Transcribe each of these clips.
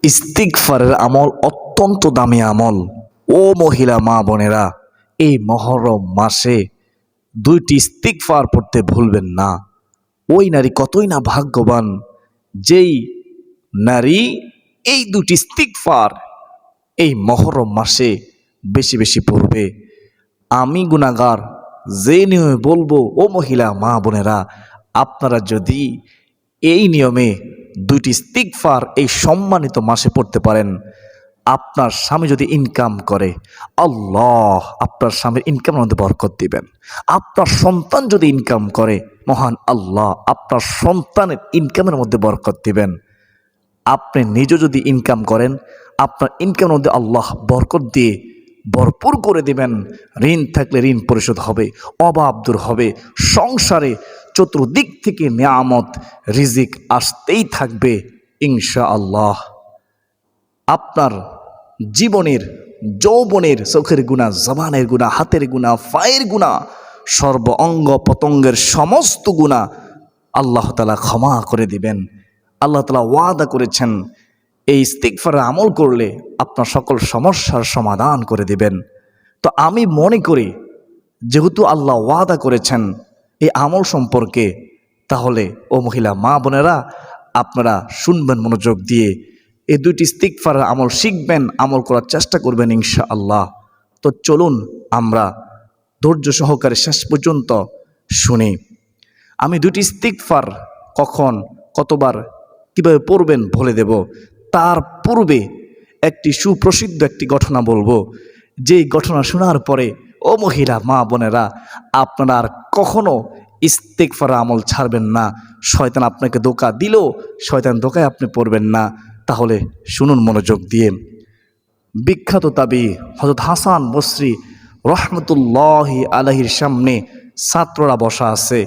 ইস্তিগফারের আমল অত্যন্ত দামি আমল। ও মহিলা মা বোনেরা, এই মহরম মাসে 2টি ইস্তিগফার পড়তে ভুলবেন না। ওই নারী কতই না ভাগ্যবান যেই নারী এই 2টি ইস্তিগফার এই মহরম মাসে বেশি বেশি পড়বে। আমি গুনাহগার, যে নিয়মে বলবো ও মহিলা মা বোনেরা, আপনারা যদি এই নিয়মে 2টি ইস্তিগফার এই সম্মানিত মাসে পড়তে পারেন, আপনার স্বামী যদি ইনকাম করে, আল্লাহ আপনার স্বামীর ইনকামের মধ্যে বরকত দিবেন। আপনার সন্তান যদি ইনকাম করে, মহান আল্লাহ আপনার সন্তানের ইনকামের মধ্যে বরকত দিবেন। আপনি নিজে যদি ইনকাম করেন, আপনার ইনকামের মধ্যে আল্লাহ বরকত দিয়ে ভরপুর করে দিবেন। ঋণ থাকলে ঋণ পরিশোধ হবে, অভাব দূর হবে, সংসারে চতুর্দিক থেকে নিয়ামত রিজিক আসতেই থাকবে ইনশাআল্লাহ। আপনার জীবনের যৌবনের চোখের গুনাহ, জবানের গুনাহ, হাতের গুনাহ, পায়ের গুনাহ, সর্ব অঙ্গ প্রত্যঙ্গের সমস্ত গুনাহ আল্লাহ তাআলা ক্ষমা করে দিবেন। আল্লাহ তাআলা ওয়াদা করেছেন এই ইস্তিগফার আমল করলে আপনার সকল সমস্যার সমাধান করে দিবেন। তো আমি মনে করি যেহেতু আল্লাহ ওয়াদা করেছেন এই আমল সম্পর্কে, তাহলে ও মহিলা মা বোনেরা আপনারা শুনবেন মনোযোগ দিয়ে, এই 2টি ইস্তিগফার আমল শিখবেন, আমল করার চেষ্টা করবেন ইনশাআল্লাহ। তো চলুন আমরা ধৈর্য সহকারে শেষ পর্যন্ত শুনি। আমি 2টি ইস্তিগফার কখন কতবার কিভাবে পড়বেন বলে দেব। তার পূর্বে একটি সুপ্রসিদ্ধ একটি ঘটনা বলবো, যেই ঘটনা শোনার পরে ও মহিলা মা বোনেরা আপনারা আর কখনো ইস্তিগফার আমল ছাড়বেন না। শয়তান আপনাকে ধোঁকা দিল, শয়তান ধোঁকায় আপনি পড়বেন না। তাহলে শুনুন মনোযোগ দিয়ে। বিখ্যাত তাবি হযরত হাসান বসরি রহমতুল্লাহি আলাইহির সামনে ছাত্ররা বসা আছে।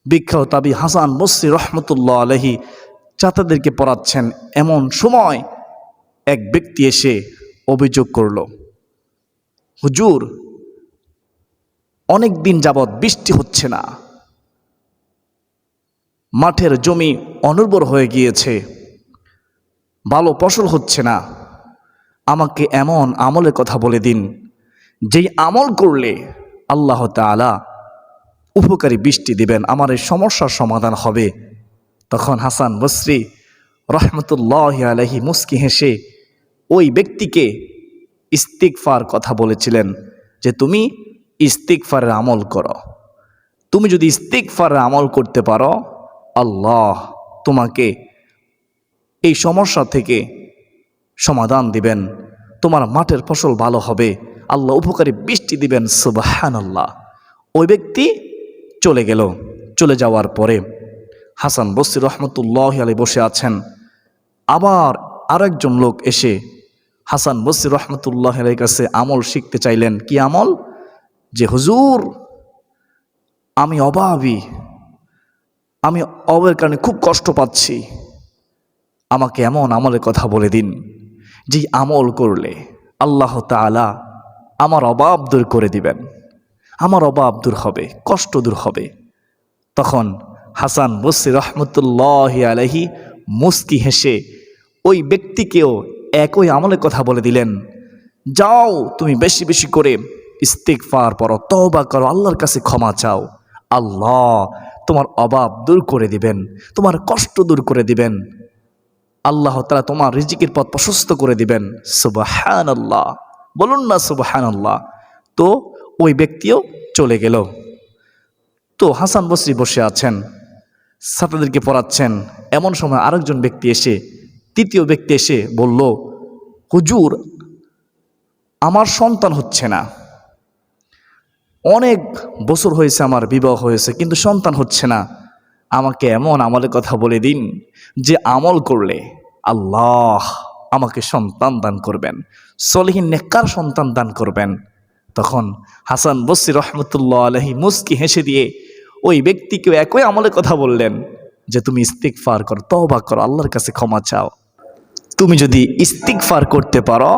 বিখ্যাত তাবি হাসান বসরি রহমতুল্লাহ আলাইহি ছাত্রদেরকে পড়াচ্ছেন। এমন সময় এক ব্যক্তি এসে অভিযোগ করল, হুজুর অনেক দিন যাবৎ বৃষ্টি হচ্ছে না, মাঠের জমি অনুর্বর হয়ে গিয়েছে, ভালো ফসল হচ্ছে না। আমাকে এমন আমলের কথা বলে দিন যেই আমল করলে আল্লাহ তাআলা উপকারী বৃষ্টি দিবেন, আমার এই সমস্যার সমাধান হবে। তখন হাসান বসরি রহমতুল্লাহি আলাইহি মুস্কি হেসে ওই ব্যক্তিকে ইস্তিগফার কথা বলেছিলেন যে তুমি ইস্তিগফারের আমল করো। তুমি যদি ইস্তিগফারের আমল করতে পারো, আল্লাহ তোমাকে এই সমস্যা থেকে সমাধান দিবেন, তোমার মাঠের ফসল ভালো হবে, আল্লাহ উপকারী বৃষ্টি দিবেন। সুবহানাল্লাহ। ওই ব্যক্তি চলে গেল। চলে যাওয়ার পরে হাসান বসরি রহমতুল্লাহি আলাইহি বসে আছেন। আবার আরেকজন লোক এসে হাসান বসরি রহমতুল্লাহি আলাইহির কাছে আমল শিখতে চাইলেন। কি আমল? যে হুজুর আমি অভাবী, আমি অভাবের কারণে খুব কষ্ট পাচ্ছি, আমাকে এমন আমলের কথা বলে দিন যে আমল করলে আল্লাহ তাআলা আমার অভাব দূর করে দিবেন, আমার অভাব দূর হবে, কষ্ট দূর হবে। তখন হাসান বসরি রহমতুল্লাহি আলাইহি মুস্কি হেসে ওই ব্যক্তিকেও একই আমলের কথা বলে দিলেন, যাও তুমি বেশি বেশি করে ইস্তিগফার পড়ো, তওবা করো, আল্লাহর কাছে ক্ষমা চাও, আল্লাহ তোমার অভাব দূর করে দিবেন, তোমার কষ্ট দূর করে দিবেন, আল্লাহ তাআলা তোমার রিজিকের পথ প্রশস্ত করে দিবেন। সুবহানাল্লাহ, বলুন না সুবহানাল্লাহ। তো ওই ব্যক্তিও চলে গেল। তো হাসান বসরি বসে আছেন, ছাত্রদেরকে পড়াচ্ছেন। এমন সময় আরেকজন ব্যক্তি এসে, তৃতীয় ব্যক্তি এসে বলল, হুজুর আমার সন্তান হচ্ছে না, অনেক বছর হয়েছে আমার বিবাহ হয়েছে কিন্তু সন্তান হচ্ছে না, আমাকে এমন আমলের কথা বলে দিন যে আমল করলে আল্লাহ আমাকে সন্তান দান করবেন, সলিহিন নেককার সন্তান দান করবেন। তখন হাসান বসরি রহমতুল্লাহ আলাইহি মুস্কি হেসে দিয়ে ওই ব্যক্তিকেও একই আমলের কথা বললেন যে তুমি ইস্তিগফার করো, তওবা করো, আল্লাহর কাছে ক্ষমা চাও। তুমি যদি ইস্তিগফার করতে পারো,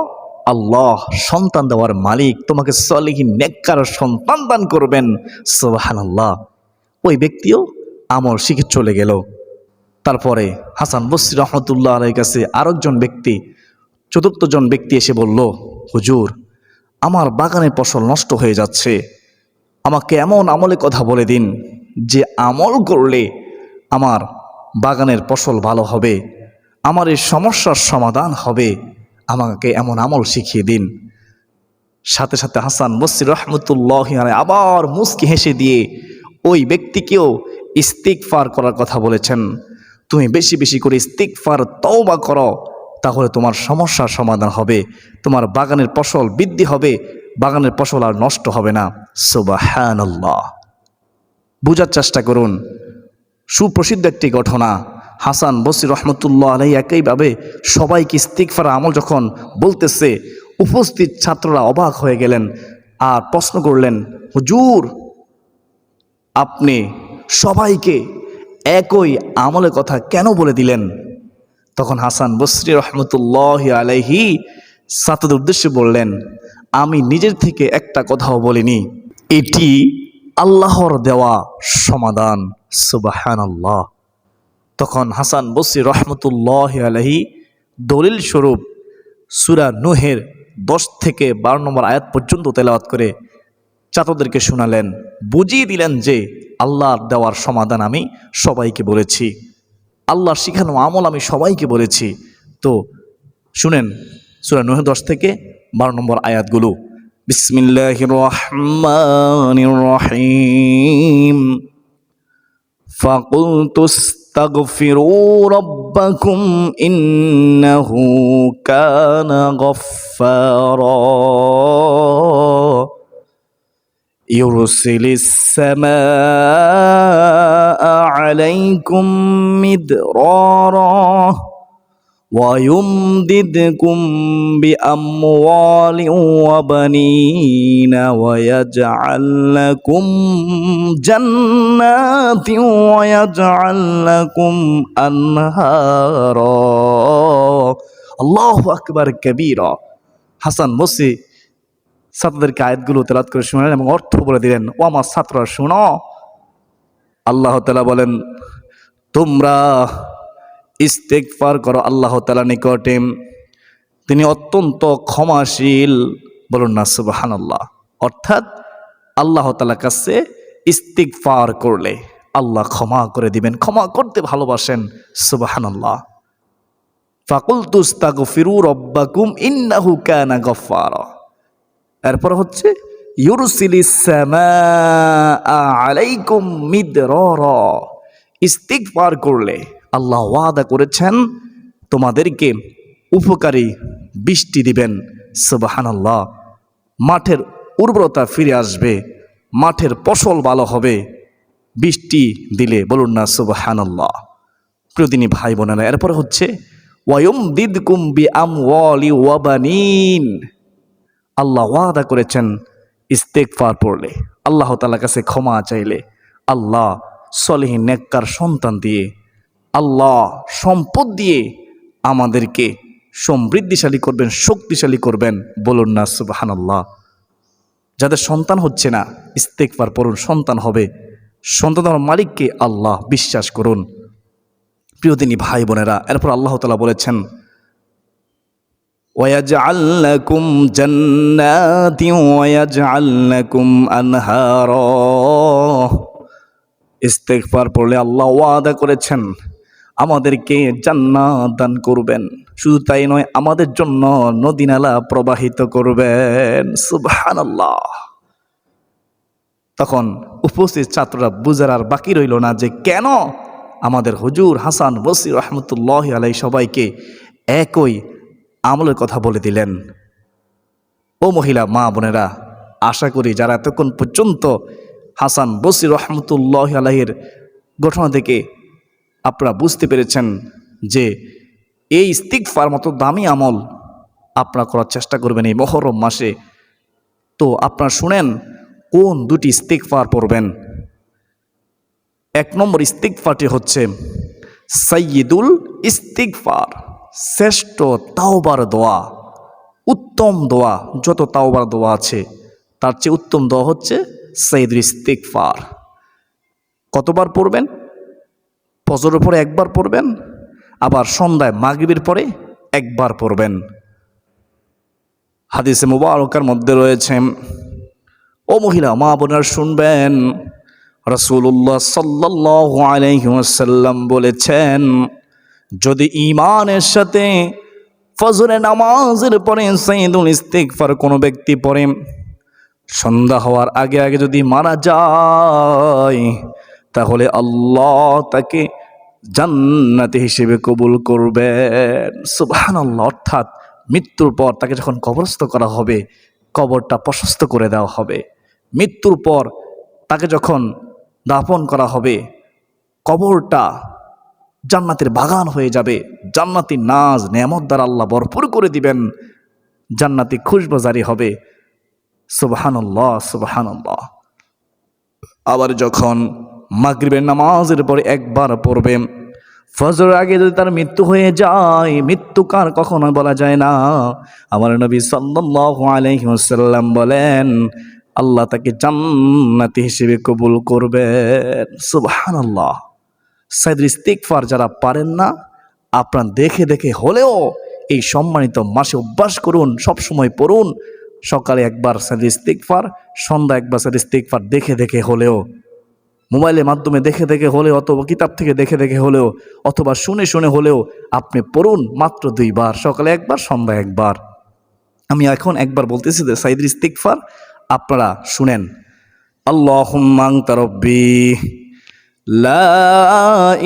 আল্লাহ সন্তান দেওয়ার মালিক, তোমাকে সলিহিন নেককার সন্তান দান করবেন। সুবহানাল্লাহ। ওই ব্যক্তিও আমল শিখে চলে গেল। তারপরে হাসান বসরি রহমতুল্লাহ আলাইহির কাছে আরেকজন ব্যক্তি, চতুর্থ জন ব্যক্তি এসে বলল, হুজুর, আমার বাগানের ফসল নষ্ট হয়ে যাচ্ছে, আমাকে এমন আমলের কথা বলে দিন যে আমল করলে আমার বাগানের ফসল ভালো হবে, আমার এই সমস্যার সমাধান হবে, আমাকে এমন আমল শিখিয়ে দিন। সাথে সাথে হাসান বসরি রহমতুল্লাহ আলাইহি আবার মুস্কি হেসে দিয়ে ওই ব্যক্তিকেও ইস্তিগফার করার কথা বলেছেন। তুমি বেশি বেশি করে ইস্তিগফার তওবা করো, তাহলে তোমার সমস্যার সমাধান হবে, তোমার বাগানের ফসল বৃদ্ধি হবে, বাগানের ফসল আর নষ্ট হবে না। সুবহানাল্লাহ। বুঝার চেষ্টা করুন, সুপ্রসিদ্ধ একটি ঘটনা। হাসান বসরি রহমতুল্লাহ আলাইহি একইভাবে সবাইকে ইস্তিগফার আমল যখন বলতেছে, উপস্থিত ছাত্ররা অবাক হয়ে গেলেন আর প্রশ্ন করলেন, হুজুর, আপনি সবাইকে একই আমলের কথা কেন বলে দিলেন? তখন হাসান বসরি রহমতুল্লাহ আলাইহি ছাত্রদের উদ্দেশ্যে বললেন, আমি নিজের থেকে একটা কথাও বলিনি, এটি আল্লাহর দেওয়া সমাধান। সুবহানাল্লাহ। তখন হাসান বসরি রহমতুল্লাহ আলাইহি দলিল স্বরূপ সূরা নূহের 10 থেকে 12 নম্বর আয়াত পর্যন্ত তেলাওয়াত করে ছাত্রদেরকে শোনালেন, বুঝিয়ে দিলেন যে আল্লাহর দেওয়ার সমাধান আমি সবাইকে বলেছি, আল্লাহর শিখানো আমল আমি সবাইকে বলেছি। তো শুনেন সূরা নূহ 10 থেকে 12 নম্বর আয়াতগুলো। বিসমিল্লাহির রহমানির রহিম। فقلت استغفروا ربكم إنه كان غفارا يرسل السماء عليكم مدرارا ويمددكم بأموال وبنين ويجعل لكم جنات ويجعل لكم أنهارا الله أكبر كبيرا। হাসান বসরি ছাত্রদেরকে আয়াতগুলো তেলাওয়াত করে শোনালেন এবং অর্থ বলে দিলেন, ও আমার ছাত্ররা শোনো, আল্লাহ তাআলা বলেন, তোমরা ইস্তিগফার করো আল্লাহ তাআলার নিকটে, তিনি অত্যন্ত ক্ষমাশীল। বলুন না সুবহানাল্লাহ। অর্থাৎ আল্লাহ তাআলার কাছে ইস্তিগফার করলে আল্লাহ ক্ষমা করে দিবেন, ক্ষমা করতে ভালোবাসেন। সুবহানাল্লাহ। ফাকুলতু ইস্তাগফিরু রাব্বাকুম ইন্নাহু কানা গাফফারা। এরপর হচ্ছে ইউরসিলিস সামাআ আলাইকুম মিদরারা। ইস্তিগফার করলে আল্লাহ ওয়াদা করেছেন তোমাদেরকে উপকারী বৃষ্টি দিবেন। সুবহানাল্লাহ। মাঠের উর্বরতা ফিরে আসবে, মাঠের ফসল ভালো হবে বৃষ্টি দিলে। বলুন না সুবহানাল্লাহ। প্রিয়দিনী ভাই বোনেরা, এরপরে হচ্ছে ওয়ায়ুমদিদকুম বিআমওয়ালি ওয়া বানিন। আল্লাহ ওয়াদা করেছেন ইস্তিগফার পড়লে, আল্লাহ তাআলার কাছে ক্ষমা চাইলে আল্লাহ সলিহ নেককার সন্তান দিয়ে, আল্লাহ সম্পদ দিয়ে আমাদেরকে সমৃদ্ধিশালী করবেন, শক্তিশালী করবেন। বলুন না সুবহানাল্লাহ। যাদের সন্তান হচ্ছে না, ইস্তিগফার পড়ুন, সন্তান হবে। সন্তানের মালিককে আল্লাহ, বিশ্বাস করুন। প্রিয়দিনী ভাই বোনেরা, এরপর আল্লাহ তাআলা বলেছেন, وَيَجْعَلْ لَكُمْ جَنَّاتٍ وَيَجْعَلْ لَكُمْ أَنْهَارًا। ইস্তিগফার পড়লে আল্লাহ ওয়াদা করেছেন আমাদেরকে জান্নাত দান করবেন, শুধু তাই নয়, আমাদের জন্য নদী নালা প্রবাহিত করবেন। সুবহানাল্লাহ। তখন উপস্থিত ছাত্ররা বুঝার আর বাকি রইল না যে কেন আমাদের হুজুর হাসান বসরি রহমতুল্লাহ আলাইহি সবাইকে একই আমলের কথা বলে দিলেন। ও মহিলা মা বোনেরা, আশা করি যারা এতক্ষণ পর্যন্ত হাসান বসরি রহমতুল্লাহ আলাইহির ঘটনা থেকে আপনারা বুঝতে পেরেছেন যে এই ইস্তিগফার মতো দামি আমল আপনারা করার চেষ্টা করবেন এই মুহররম মাসে। তো আপনারা শুনেন কোন দুটি ইস্তিগফার পড়বেন। 1 নম্বর ইস্তিগফারটি হচ্ছে সাইয়্যিদুল ইস্তিগফার, শ্রেষ্ঠ তাওবার দোয়া, উত্তম দোয়া। যত তাওবার দোয়া আছে তার চেয়ে উত্তম দোয়া হচ্ছে সাইয়্যিদুল ইস্তিগফার। কতবার পড়বেন? ফজরের পরে একবার পড়বেন, আবার সন্ধ্যায় মাগরিবের পরে একবার পড়বেন। হাদিসে মুবারকার মধ্যে রয়েছে, ও মহিলা মা বোনেরা শুনবেন, রাসূলুল্লাহ সাল্লাল্লাহু আলাইহি ওয়াসাল্লাম বলেছেন, যদি ঈমানের সাথে ফজরের নামাজের পরে সাইয়্যিদুল ইস্তিগফার কোনো ব্যক্তি পড়ে, সন্ধ্যা হওয়ার আগে আগে যদি মারা যায়, তাহলে আল্লাহ তাকে জান্নাতি হিসেবে কবুল করবেন। সুবহানাল্লাহ। অর্থাৎ মৃত্যুর পর তাকে যখন কবরস্থ করা হবে, কবরটা প্রশস্ত করে দেওয়া হবে। মৃত্যুর পর তাকে যখন দাফন করা হবে, কবরটা জান্নাতের বাগান হয়ে যাবে। জান্নাতি নাজ নেয়ামত দ্বারা আল্লাহ ভরপুর করে দিবেন, জান্নাতি খুশবু জারি হবে। সুবহানাল্লাহ, সুবহানাল্লাহ। আবার যখন মাগরিবের নামাজের পরে একবার পড়বে, ফজরের আগে যদি তার মৃত্যু হয়ে যায়, মৃত্যু কার কখনো বলা যায় না। আমার নবী সাল্লাল্লাহু আলাইহি ওয়াসাল্লাম বলেন, আল্লাহ তাকে জান্নাতি হিসেবে কবুল করবেন। সুবহানাল্লাহ। সাইয়্যিদুল ইস্তিগফার যারা পারেন না, আপনারা দেখে দেখে হলেও এই সম্মানিত মাসে অভ্যাস করুন, সব সময় পড়ুন। সকালে একবার সাইয়্যিদুল ইস্তিগফার, সন্ধ্যা একবার সাইয়্যিদুল ইস্তিগফার দেখে দেখে হলেও, মোবাইলের মাধ্যমে দেখে দেখে হলেও, অথবা কিতাব থেকে দেখে দেখে হলেও, অথবা শুনে শুনে হলেও আপনি পড়ুন। মাত্র 2 বার, সকালে একবার, সন্ধ্যা একবার। আমি এখন একবার বলতেছি যে সাইয়্যিদুল ইস্তিগফার, আপনারা শুনেন। আল্লাহুম্মা আনতা রাব্বি লা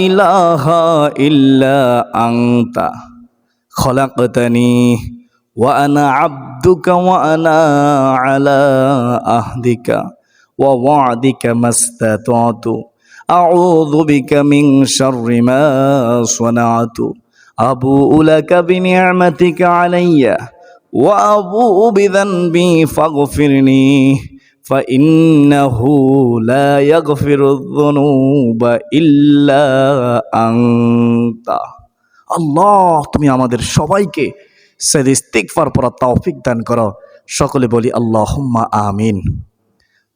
ইলাহা ইল্লা আনতা খলাকতানি ওয়া আনা আবদুকা ওয়া আনা আলা আহদিকা ওয়া ওয়া'দিকা মাস্তাতা'তু আউযু বিকা মিন শাররি মা সানা'তু আবু'ু লাকা বিনি'মাতিকা আলাইয়া ওয়া আবু'ু বিযানবি ফাগফিরনি ফাইন্নাহু লা ইয়াগফিরুয যুনুবা ইল্লা আনতা। আল্লাহ, তুমি আমাদের সবাইকে সাইয়্যিদুল ইস্তিগফার পড়ার তৌফিক দান করো। সকলে বলি আল্লাহুম্মা আমিন।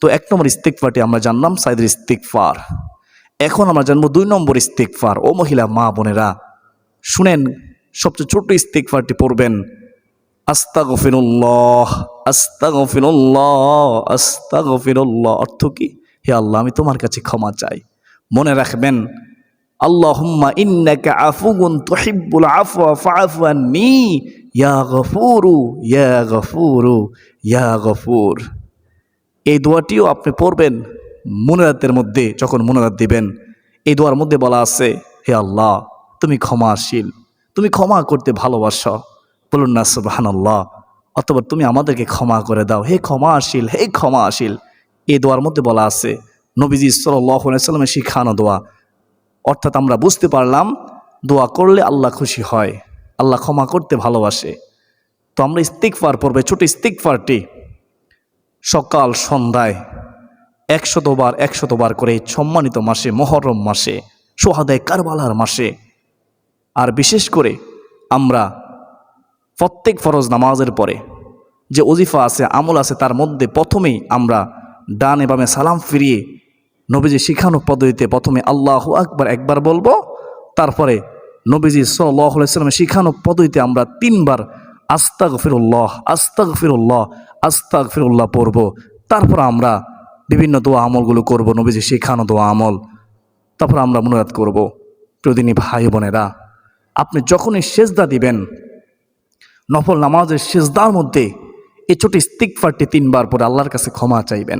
তো 1 নম্বর ইস্তিগফারটি আমরা জানলাম, সাইয়্যিদুল ইস্তিগফার। এখন আমরা জানবো 2 নম্বর ইস্তিগফার। ও মহিলা মা বোনেরা শুনেন, সবচেয়ে ছোট ইস্তিগফারটি পড়বেন, আস্তাগফিরুল্লাহ আস্তাগফিরুল্লাহ আস্তাগফিরুল্লাহ। অর্থ কি? হে আল্লাহ, আমি তোমার কাছে ক্ষমা চাই। মনে রাখবেন, আল্লাহুম্মা ইন্নাকা আফুউন তুহিব্বুল আফওয়া ফাআফু আন্নী ইয়া গফুরু ইয়া গফুরু ইয়া গফুর। এই দোয়াটিও আপনি পড়বেন মুনাজাতের মধ্যে। যখন মুনাজাত দিবেন, এই দোয়ার মধ্যে বলা আছে, হে আল্লাহ, তুমি ক্ষমাশীল, তুমি ক্ষমা করতে ভালোবাসো। বলুন না সুবহানাল্লাহ। অথবা তুমি আমাদেরকে ক্ষমা করে দাও, হে ক্ষমাশীল, হে ক্ষমাশীল। এই দোয়ার মধ্যে বলা আছে, নবীজি সাল্লাল্লাহু আলাইহি ওয়াসাল্লামের শিখানো দোয়া। অর্থাৎ আমরা বুঝতে পারলাম, দোয়া করলে আল্লাহ খুশি হয়, আল্লাহ ক্ষমা করতে ভালোবাসে। তো আমরা ইস্তিগফার পড়বে, ছোট ইস্তিগফারটি সকাল সন্ধ্যায় 100 বার করে এই সম্মানিত মাসে, মুহররম মাসে, শুহাদায়ে কারবালার মাসে। আর বিশেষ করে আমরা প্রত্যেক ফরজ নামাজের পরে যে ওজিফা আছে, আমল আছে, তার মধ্যে প্রথমেই আমরা ডানে বামে সালাম ফিরিয়ে নবীজি শিখানো পদ্ধতিতে প্রথমে আল্লাহু আকবার একবার বলবো, তারপরে নবীজি সাল্লাল্লাহু আলাইহি ওয়াসাল্লামের শিখানো পদ্ধতিতে আমরা 3 বার আস্তাগফিরুল্লাহ আস্তাগফিরুল্লাহ আস্তাগফিরুল্লাহ পড়ব। তারপর আমরা বিভিন্ন দোয়া আমলগুলো করব, নবীজি শিখানো দোয়া আমল। তারপর আমরা মুনাজাত করব। প্রতিদিনই ভাই বোনেরা, আপনি যখনই সেজদা দিবেন, নফল নামাজের সেজদার মধ্যে এই ছোট ইস্তিগফারটি 3 বার পরে আল্লাহর কাছে ক্ষমা চাইবেন।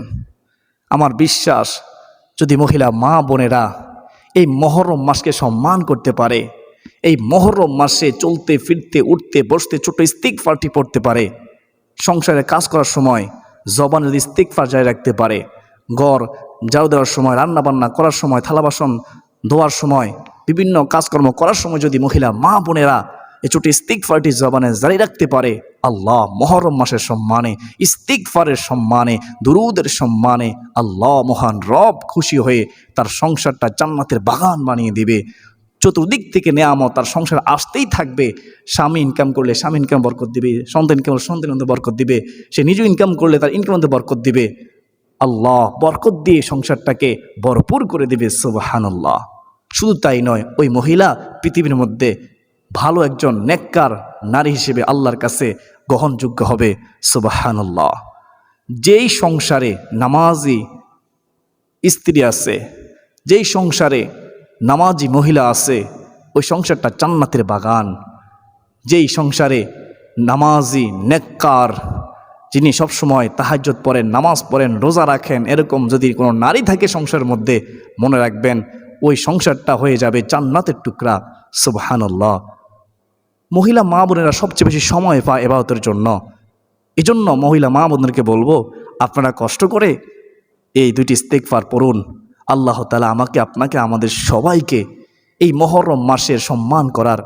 আমার বিশ্বাস, যদি মহিলা মা বোনেরা এই মুহররম মাসকে সম্মান করতে পারে, এই মুহররম মাসে চলতে ফিরতে উঠতে বসতে ছোট ইস্তিগফারটি পড়তে পারে, সংসারে কাজ করার সময় জবানে যদি ইস্তিগফার জারি রাখতে পারে, ঘর ঝাড়ু দেওয়ার সময়, রান্না বান্না করার সময়, থালা বাসন ধোয়ার সময়, বিভিন্ন কাজকর্ম করার সময় যদি মহিলা মা বোনেরা এই ছোট ইস্তিগফারটি জবানে জারি রাখতে পারে, আল্লাহ মুহররম মাসের সম্মানে, ইস্তিগফারের সম্মানে, দুরুদের সম্মানে আল্লাহ মহান রব খুশি হয়ে তার সংসারটা জান্নাতের বাগান বানিয়ে দিবে। চতুর্দিক থেকে নেয়ামত তার সংসার আসতেই থাকবে। স্বামী ইনকাম করলে স্বামী ইনকাম বরকত দিবে, সন্তান ইনকাম করলে সন্তান মধ্যে বরকত দিবে, সে নিজেও ইনকাম করলে তার ইনকাম মধ্যে বরকত দিবে। আল্লাহ বরকত দিয়ে সংসারটাকে ভরপুর করে দিবে। সুবহানাল্লাহ। শুধু তাই নয়, ওই মহিলা পৃথিবীর মধ্যে ভালো একজন নেককার নারী হিসেবে আল্লাহর কাছে গ্রহণযোগ্য হবে। সুবহানাল্লাহ। যেই সংসারে নামাজি স্ত্রী আছে, যেই সংসারে নামাজি মহিলা আছে, ওই সংসারটা জান্নাতের বাগান। যেই সংসারে নামাজি নেককার, যিনি সবসময় তাহাজ্জুদ পড়েন, নামাজ পড়েন, রোজা রাখেন, এরকম যদি কোনো নারী থাকে সংসারের মধ্যে, মনে রাখবেন ওই সংসারটা হয়ে যাবে জান্নাতের টুকরা। সুবহানাল্লাহ। মহিলা মা বোনেরা সবচেয়ে বেশি সময় পায় ইবাদতের জন্য। এজন্য মহিলা মা বোনদেরকে বলবো, আপনারা কষ্ট করে এই দুটি ইস্তেগফার পড়ুন। আল্লাহ তাআলা আমাকে, আপনাকে, আমাদের সবাইকে এই মুহররম মাসের সম্মান করার,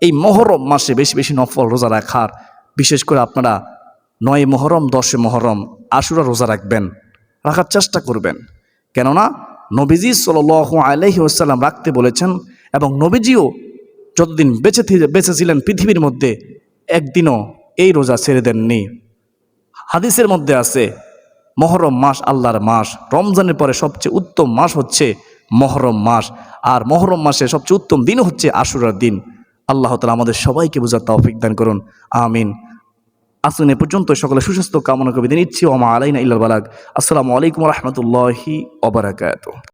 এই মুহররম মাসে বেশি বেশি নফল রোজা রাখার, বিশেষ করে আপনারা 9 মুহররম, 10 মুহররম আশুরা রোজা রাখার চেষ্টা করবেন। কেননা নবীজি সাল্লাল্লাহু আলাইহি ওয়াসাল্লাম রাখতে বলেছেন, এবং নবীজিও যতদিন বেঁচে ছিলেন পৃথিবীর মধ্যে একদিনও এই রোজা ছেড়ে দেননি। হাদিসের মধ্যে আছে, মুহররম মাস আল্লাহর মাস, রমজানের পরে সবচেয়ে উত্তম মাস হচ্ছে মুহররম মাস, আর মুহররম মাসে সবচেয়ে উত্তম দিন হচ্ছে আশুরার দিন। আল্লাহ তাআলা আমাদের সবাইকে বুঝার তৌফিক দান করুন, আমিন। আসুন এ পর্যন্ত সকলে সুস্বাস্থ্য কামনা করে বিদায় নিচ্ছি। ওয়া মা আলাইনা ইল্লাল বালাগ। আসসালামু আলাইকুম ওয়া রাহমাতুল্লাহি ওয়া বারাকাতুহু।